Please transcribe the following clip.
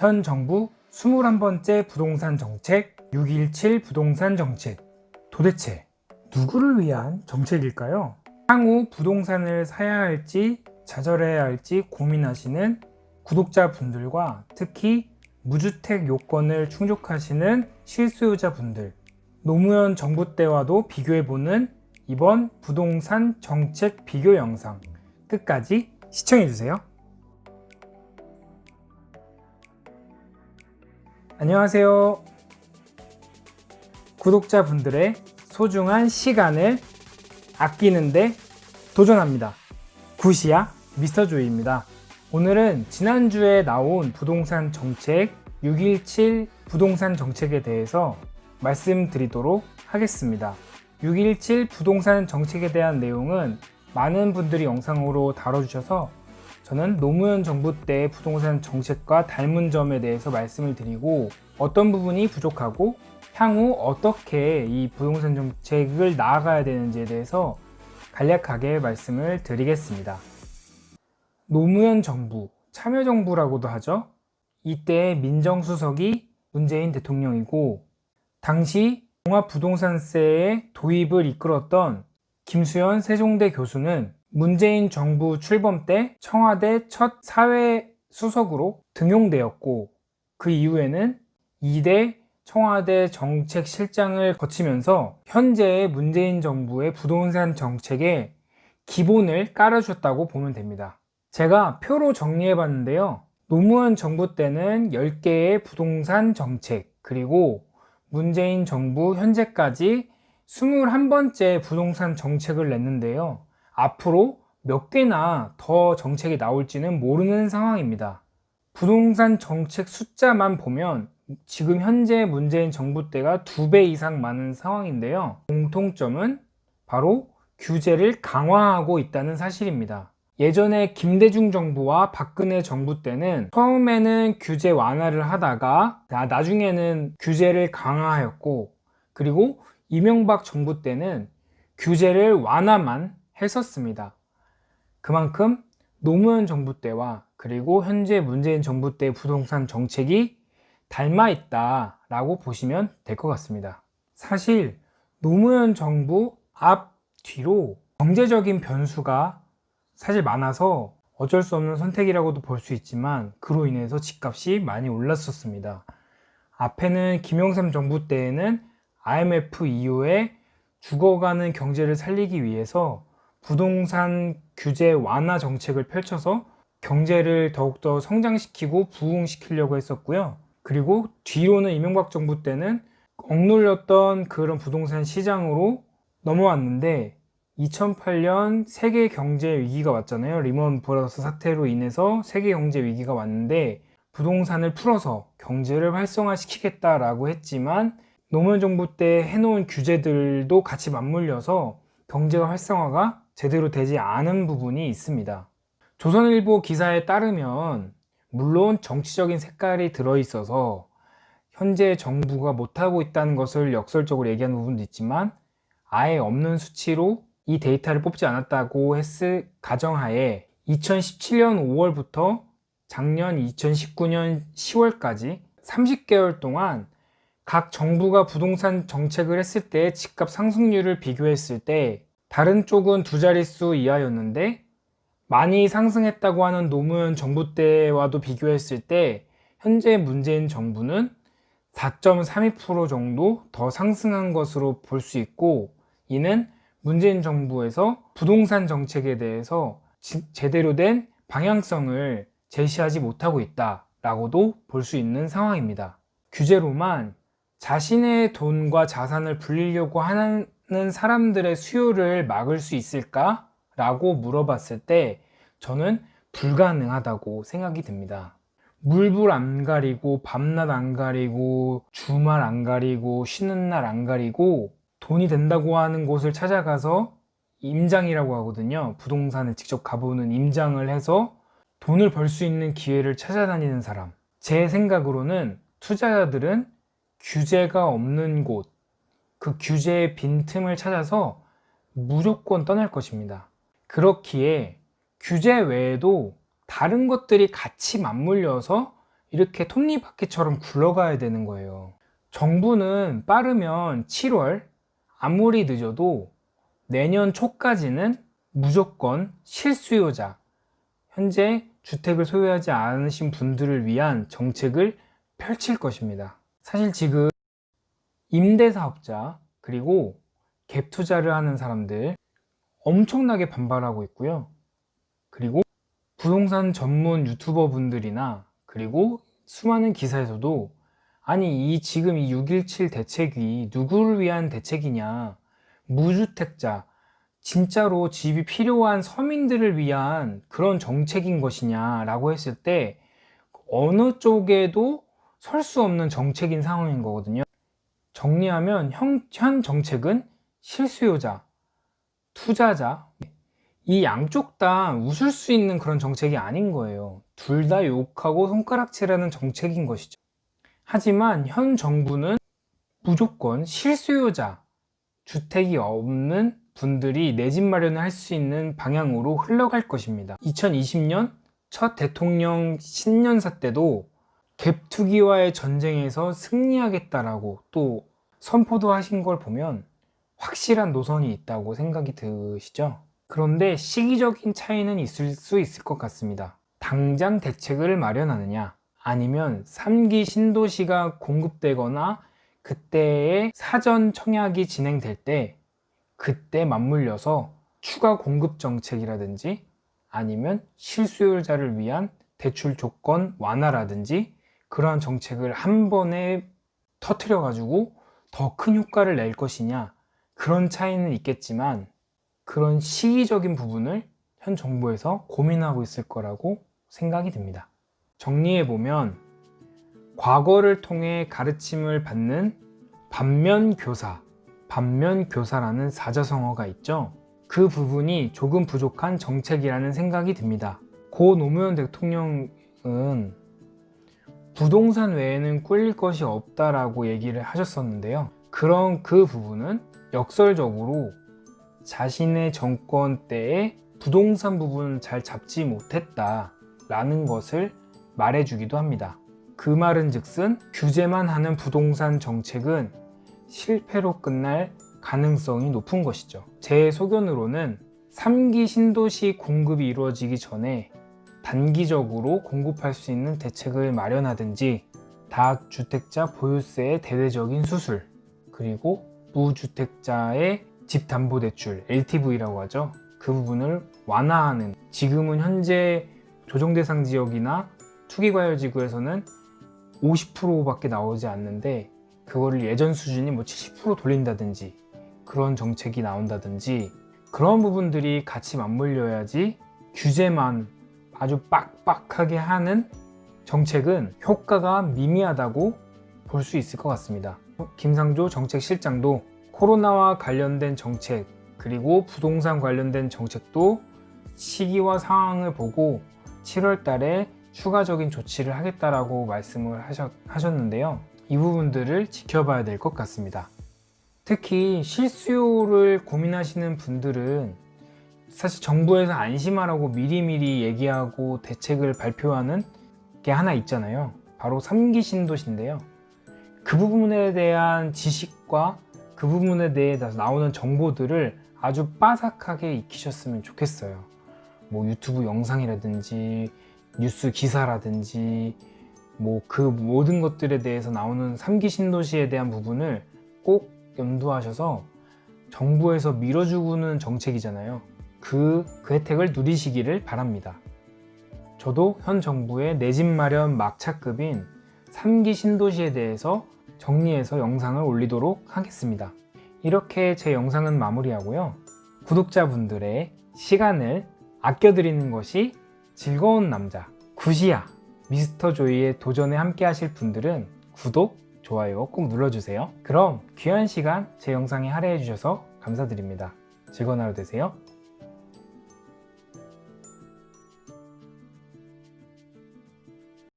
현 정부 21번째 부동산 정책 6.17 부동산 정책. 도대체 누구를 위한 정책일까요? 향후 부동산을 사야 할지 좌절해야 할지 고민하시는 구독자분들과 특히 무주택 요건을 충족하시는 실수요자분들, 노무현 정부 때와도 비교해보는 이번 부동산 정책 비교 영상 끝까지 시청해주세요. 안녕하세요. 구독자분들의 소중한 시간을 아끼는데 도전합니다. 구시야 미스터 조이입니다. 오늘은 지난주에 나온 부동산 정책 6.17 부동산 정책에 대해서 말씀드리도록 하겠습니다. 6.17 부동산 정책에 대한 내용은 많은 분들이 영상으로 다뤄주셔서 저는 노무현 정부 때 부동산 정책과 닮은 점에 대해서 말씀을 드리고 어떤 부분이 부족하고 향후 어떻게 이 부동산 정책을 나아가야 되는지에 대해서 간략하게 말씀을 드리겠습니다. 노무현 정부, 참여정부라고도 하죠. 이때 민정수석이 문재인 대통령이고 당시 종합부동산세의 도입을 이끌었던 김수현 세종대 교수는 문재인 정부 출범 때 청와대 첫 사회수석으로 등용되었고 그 이후에는 2대 청와대 정책실장을 거치면서 현재의 문재인 정부의 부동산 정책에 기본을 깔아주셨다고 보면 됩니다. 제가 표로 정리해 봤는데요. 노무현 정부 때는 10개의 부동산 정책, 그리고 문재인 정부 현재까지 21번째 부동산 정책을 냈는데요. 앞으로 몇 개나 더 정책이 나올지는 모르는 상황입니다. 부동산 정책 숫자만 보면 지금 현재 문재인 정부 때가 2배 이상 많은 상황인데요. 공통점은 바로 규제를 강화하고 있다는 사실입니다. 예전에 김대중 정부와 박근혜 정부 때는 처음에는 규제 완화를 하다가 나중에는 규제를 강화하였고, 그리고 이명박 정부 때는 규제를 완화만 했었습니다. 그만큼 노무현 정부 때와 그리고 현재 문재인 정부 때의 부동산 정책이 닮아 있다라고 보시면 될 것 같습니다. 사실 노무현 정부 앞, 뒤로 경제적인 변수가 사실 많아서 어쩔 수 없는 선택이라고도 볼 수 있지만 그로 인해서 집값이 많이 올랐었습니다. 앞에는 김영삼 정부 때에는 IMF 이후에 죽어가는 경제를 살리기 위해서 부동산 규제 완화 정책을 펼쳐서 경제를 더욱더 성장시키고 부흥시키려고 했었고요. 그리고 뒤로는 이명박 정부 때는 억눌렸던 그런 부동산 시장으로 넘어왔는데 2008년 세계 경제 위기가 왔잖아요. 리먼 브라더스 사태로 인해서 세계 경제 위기가 왔는데 부동산을 풀어서 경제를 활성화시키겠다라고 했지만 노무현 정부 때 해놓은 규제들도 같이 맞물려서 경제가 활성화가 제대로 되지 않은 부분이 있습니다. 조선일보 기사에 따르면 물론 정치적인 색깔이 들어있어서 현재 정부가 못하고 있다는 것을 역설적으로 얘기하는 부분도 있지만 아예 없는 수치로 이 데이터를 뽑지 않았다고 했을 가정하에 2017년 5월부터 작년 2019년 10월까지 30개월 동안 각 정부가 부동산 정책을 했을 때 집값 상승률을 비교했을 때 다른 쪽은 두 자릿수 이하였는데 많이 상승했다고 하는 노무현 정부 때와도 비교했을 때 현재 문재인 정부는 4.32% 정도 더 상승한 것으로 볼 수 있고, 이는 문재인 정부에서 부동산 정책에 대해서 제대로 된 방향성을 제시하지 못하고 있다라고도 볼 수 있는 상황입니다. 규제로만 자신의 돈과 자산을 불리려고 하는 사람들의 수요를 막을 수 있을까? 라고 물어봤을 때 저는 불가능하다고 생각이 듭니다. 물불 안 가리고 밤낮 안 가리고 주말 안 가리고 쉬는 날 안 가리고 돈이 된다고 하는 곳을 찾아가서 임장이라고 하거든요. 부동산을 직접 가보는 임장을 해서 돈을 벌 수 있는 기회를 찾아다니는 사람. 제 생각으로는 투자자들은 규제가 없는 곳, 그 규제의 빈틈을 찾아서 무조건 떠날 것입니다. 그렇기에 규제 외에도 다른 것들이 같이 맞물려서 이렇게 톱니바퀴처럼 굴러가야 되는 거예요. 정부는 빠르면 7월, 아무리 늦어도 내년 초까지는 무조건 실수요자, 현재 주택을 소유하지 않으신 분들을 위한 정책을 펼칠 것입니다. 사실 지금 임대사업자 그리고 갭 투자를 하는 사람들 엄청나게 반발하고 있고요. 그리고 부동산 전문 유튜버 분들이나 그리고 수많은 기사에서도 아니 지금 이 6.17 대책이 누구를 위한 대책이냐, 무주택자, 진짜로 집이 필요한 서민들을 위한 그런 정책인 것이냐 라고 했을 때 어느 쪽에도 설 수 없는 정책인 상황인 거거든요. 정리하면 현 정책은 실수요자, 투자자, 이 양쪽 다 웃을 수 있는 그런 정책이 아닌 거예요. 둘 다 욕하고 손가락질하는 정책인 것이죠. 하지만 현 정부는 무조건 실수요자, 주택이 없는 분들이 내 집 마련을 할 수 있는 방향으로 흘러갈 것입니다. 2020년 첫 대통령 신년사 때도 갭 투기와의 전쟁에서 승리하겠다라고 또 선포도 하신 걸 보면 확실한 노선이 있다고 생각이 드시죠? 그런데 시기적인 차이는 있을 수 있을 것 같습니다. 당장 대책을 마련하느냐, 아니면 3기 신도시가 공급되거나 그때의 사전 청약이 진행될 때 그때 맞물려서 추가 공급 정책이라든지 아니면 실수요자를 위한 대출 조건 완화라든지 그러한 정책을 한 번에 터트려 가지고 더 큰 효과를 낼 것이냐, 그런 차이는 있겠지만 그런 시기적인 부분을 현 정부에서 고민하고 있을 거라고 생각이 듭니다. 정리해보면 과거를 통해 가르침을 받는 반면교사라는 사자성어가 있죠. 그 부분이 조금 부족한 정책이라는 생각이 듭니다. 고 노무현 대통령은 부동산 외에는 꿀릴 것이 없다라고 얘기를 하셨었는데요. 그런 그 부분은 역설적으로 자신의 정권 때에 부동산 부분을 잘 잡지 못했다라는 것을 말해주기도 합니다. 그 말은 즉슨 규제만 하는 부동산 정책은 실패로 끝날 가능성이 높은 것이죠. 제 소견으로는 3기 신도시 공급이 이루어지기 전에 단기적으로 공급할 수 있는 대책을 마련하든지 다주택자 보유세의 대대적인 수술, 그리고 무주택자의 집담보대출 LTV라고 하죠. 그 부분을 완화하는, 지금은 현재 조정대상 지역이나 투기과열지구에서는 50%밖에 나오지 않는데 그거를 예전 수준이 70% 돌린다든지 그런 정책이 나온다든지 그런 부분들이 같이 맞물려야지 규제만 아주 빡빡하게 하는 정책은 효과가 미미하다고 볼 수 있을 것 같습니다. 김상조 정책실장도 코로나와 관련된 정책 그리고 부동산 관련된 정책도 시기와 상황을 보고 7월 달에 추가적인 조치를 하겠다라고 말씀을 하셨는데요. 이 부분들을 지켜봐야 될 것 같습니다. 특히 실수요를 고민하시는 분들은 사실 정부에서 안심하라고 미리미리 얘기하고 대책을 발표하는 게 하나 있잖아요. 바로 3기 신도시인데요. 그 부분에 대한 지식과 그 부분에 대해 나오는 정보들을 아주 빠삭하게 익히셨으면 좋겠어요. 뭐 유튜브 영상이라든지 뉴스 기사라든지 뭐 그 모든 것들에 대해서 나오는 3기 신도시에 대한 부분을 꼭 염두하셔서 정부에서 밀어주고는 정책이잖아요. 그 혜택을 누리시기를 바랍니다. 저도 현 정부의 내 집 마련 막차급인 3기 신도시에 대해서 정리해서 영상을 올리도록 하겠습니다. 이렇게 제 영상은 마무리하고요. 구독자분들의 시간을 아껴드리는 것이 즐거운 남자 구시야 미스터 조이의 도전에 함께 하실 분들은 구독, 좋아요 꼭 눌러주세요. 그럼 귀한 시간 제 영상에 할애해 주셔서 감사드립니다. 즐거운 하루 되세요.